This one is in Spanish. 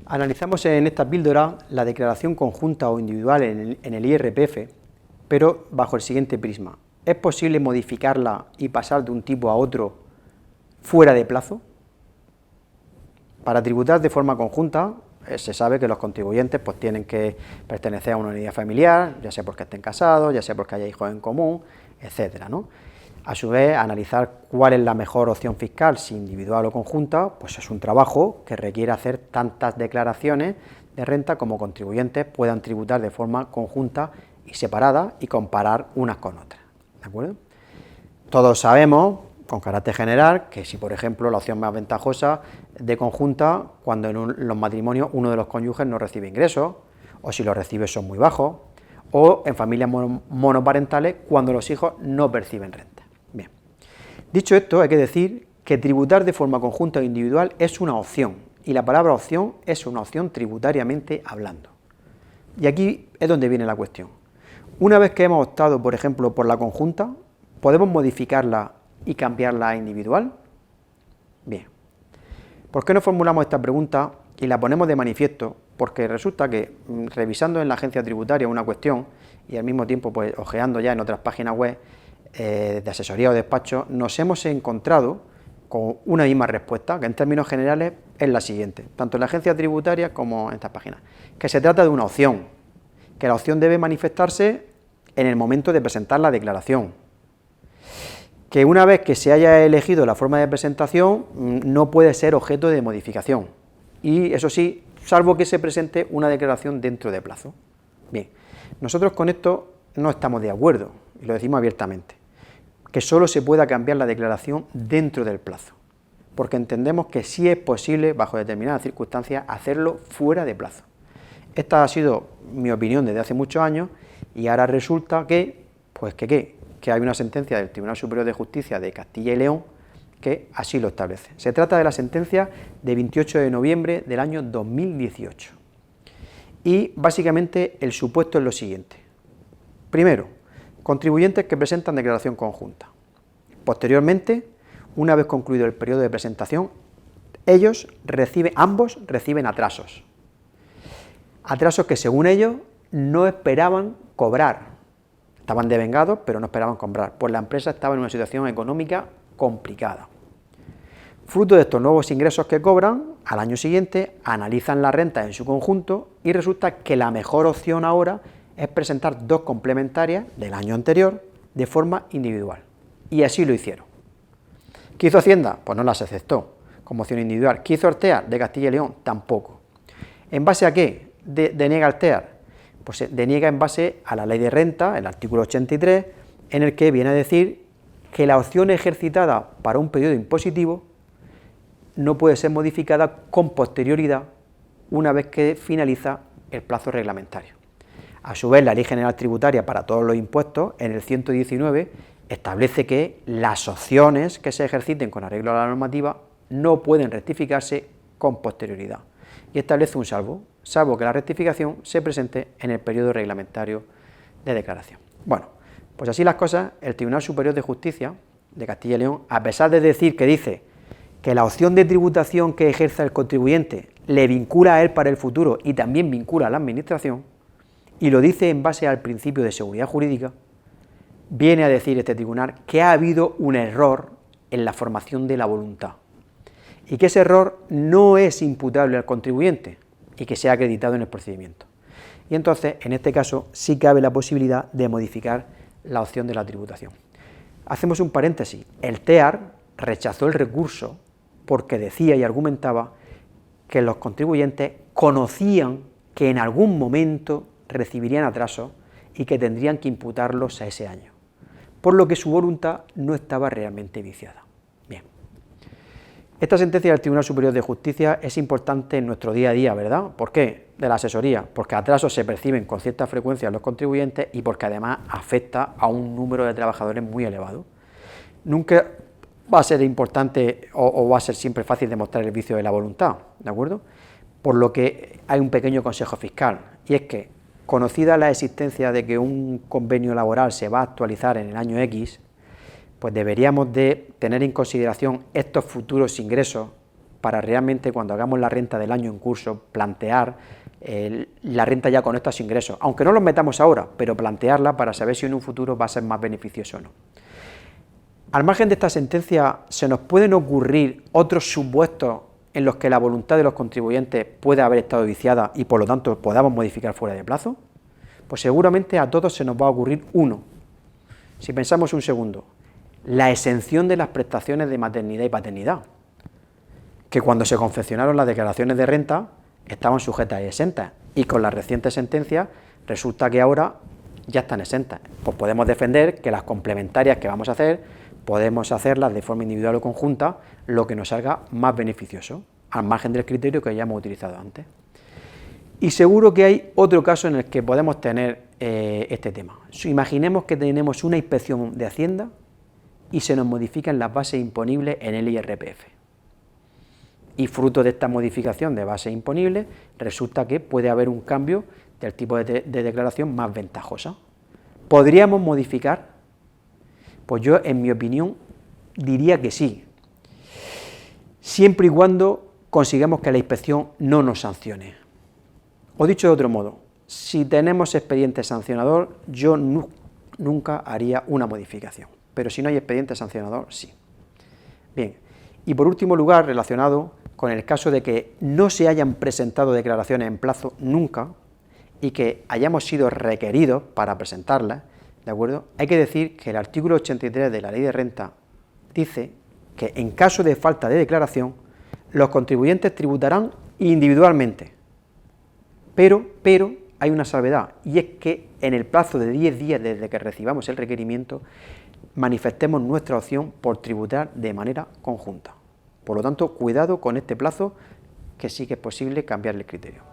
Analizamos en esta píldora la declaración conjunta o individual en el IRPF, pero bajo el siguiente prisma. ¿Es posible modificarla y pasar de un tipo a otro fuera de plazo? Para tributar de forma conjunta, se sabe que los contribuyentes pues, tienen que pertenecer a una unidad familiar, ya sea porque estén casados, ya sea porque haya hijos en común, etcétera, ¿no? A su vez, analizar cuál es la mejor opción fiscal, si individual o conjunta, pues es un trabajo que requiere hacer tantas declaraciones de renta como contribuyentes puedan tributar de forma conjunta y separada y comparar unas con otras, ¿de acuerdo? Todos sabemos, con carácter general, que si por ejemplo la opción más ventajosa de conjunta, cuando en los matrimonios uno de los cónyuges no recibe ingresos, o si los recibe son muy bajos, o en familias monoparentales cuando los hijos no perciben renta. Bien, dicho esto, hay que decir que tributar de forma conjunta o individual es una opción, y la palabra opción es una opción tributariamente hablando. Y aquí es donde viene la cuestión. Una vez que hemos optado, por ejemplo, por la conjunta, ¿podemos modificarla y cambiarla a individual? Bien. ¿Por qué no formulamos esta pregunta y la ponemos de manifiesto? Porque resulta que revisando en la agencia tributaria una cuestión y al mismo tiempo pues ojeando ya en otras páginas web de asesoría o despacho, nos hemos encontrado con una misma respuesta, que en términos generales es la siguiente, tanto en la agencia tributaria como en estas páginas, que se trata de una opción, que la opción debe manifestarse en el momento de presentar la declaración, que una vez que se haya elegido la forma de presentación no puede ser objeto de modificación, y eso sí, salvo que se presente una declaración dentro de plazo. Bien, nosotros con esto no estamos de acuerdo, y lo decimos abiertamente, que solo se pueda cambiar la declaración dentro del plazo, porque entendemos que sí es posible, bajo determinadas circunstancias, hacerlo fuera de plazo. Esta ha sido mi opinión desde hace muchos años, y ahora resulta que hay una sentencia del Tribunal Superior de Justicia de Castilla y León que así lo establece. Se trata de la sentencia de 28 de noviembre del año 2018. Y básicamente el supuesto es lo siguiente. Primero, contribuyentes que presentan declaración conjunta. Posteriormente, una vez concluido el periodo de presentación, ambos reciben atrasos. Atrasos que según ellos no esperaban cobrar. Estaban devengados, pero no esperaban cobrar, pues la empresa estaba en una situación económica complicada. Fruto de estos nuevos ingresos que cobran, al año siguiente analizan la renta en su conjunto y resulta que la mejor opción ahora es presentar dos complementarias del año anterior de forma individual. Y así lo hicieron. ¿Qué hizo Hacienda? Pues no las aceptó como opción individual. ¿Qué hizo Artea de Castilla y León? Tampoco. ¿En base a qué deniega Artea? Pues se deniega en base a la ley de renta, el artículo 83, en el que viene a decir que la opción ejercitada para un periodo impositivo no puede ser modificada con posterioridad una vez que finaliza el plazo reglamentario. A su vez, la Ley General Tributaria para todos los impuestos, en el 119, establece que las opciones que se ejerciten con arreglo a la normativa no pueden rectificarse con posterioridad. Y establece un salvo que la rectificación se presente en el periodo reglamentario de declaración. Bueno, pues así las cosas, el Tribunal Superior de Justicia de Castilla y León, a pesar de decir que dice que la opción de tributación que ejerza el contribuyente le vincula a él para el futuro y también vincula a la administración, y lo dice en base al principio de seguridad jurídica, viene a decir este tribunal que ha habido un error en la formación de la voluntad y que ese error no es imputable al contribuyente y que sea acreditado en el procedimiento. Y entonces, en este caso, sí cabe la posibilidad de modificar la opción de la tributación. Hacemos un paréntesis. El TEAR rechazó el recurso porque decía y argumentaba que los contribuyentes conocían que en algún momento recibirían atrasos y que tendrían que imputarlos a ese año, por lo que su voluntad no estaba realmente viciada. Bien. Esta sentencia del Tribunal Superior de Justicia es importante en nuestro día a día, ¿verdad? ¿Por qué? De la asesoría, porque atrasos se perciben con cierta frecuencia en los contribuyentes y porque además afecta a un número de trabajadores muy elevado. Nunca va a ser importante o va a ser siempre fácil demostrar el vicio de la voluntad, ¿de acuerdo? Por lo que hay un pequeño consejo fiscal, y es que, conocida la existencia de que un convenio laboral se va a actualizar en el año X, pues deberíamos de tener en consideración estos futuros ingresos para realmente cuando hagamos la renta del año en curso, plantear la renta ya con estos ingresos, aunque no los metamos ahora, pero plantearla para saber si en un futuro va a ser más beneficioso o no. Al margen de esta sentencia, ¿se nos pueden ocurrir otros supuestos en los que la voluntad de los contribuyentes puede haber estado viciada y por lo tanto podamos modificar fuera de plazo? Pues seguramente a todos se nos va a ocurrir uno. Si pensamos un segundo, la exención de las prestaciones de maternidad y paternidad, que cuando se confeccionaron las declaraciones de renta estaban sujetas y exentas, y con las recientes sentencias resulta que ahora ya están exentas. Pues podemos defender que las complementarias que vamos a hacer, podemos hacerlas de forma individual o conjunta, lo que nos salga más beneficioso, al margen del criterio que ya hemos utilizado antes. Y seguro que hay otro caso en el que podemos tener este tema. Imaginemos que tenemos una inspección de Hacienda y se nos modifican las bases imponibles en el IRPF. Y fruto de esta modificación de bases imponibles, resulta que puede haber un cambio del tipo de declaración más ventajosa. ¿Podríamos modificar? Pues yo, en mi opinión, diría que sí, siempre y cuando consigamos que la inspección no nos sancione. O dicho de otro modo, si tenemos expediente sancionador, yo nunca haría una modificación, pero si no hay expediente sancionador, sí. Bien, y por último lugar, relacionado con el caso de que no se hayan presentado declaraciones en plazo nunca y que hayamos sido requeridos para presentarlas, ¿de acuerdo? Hay que decir que el artículo 83 de la Ley de Renta dice que en caso de falta de declaración, los contribuyentes tributarán individualmente, pero hay una salvedad, y es que en el plazo de 10 días desde que recibamos el requerimiento, manifestemos nuestra opción por tributar de manera conjunta. Por lo tanto, cuidado con este plazo, que sí que es posible cambiar el criterio.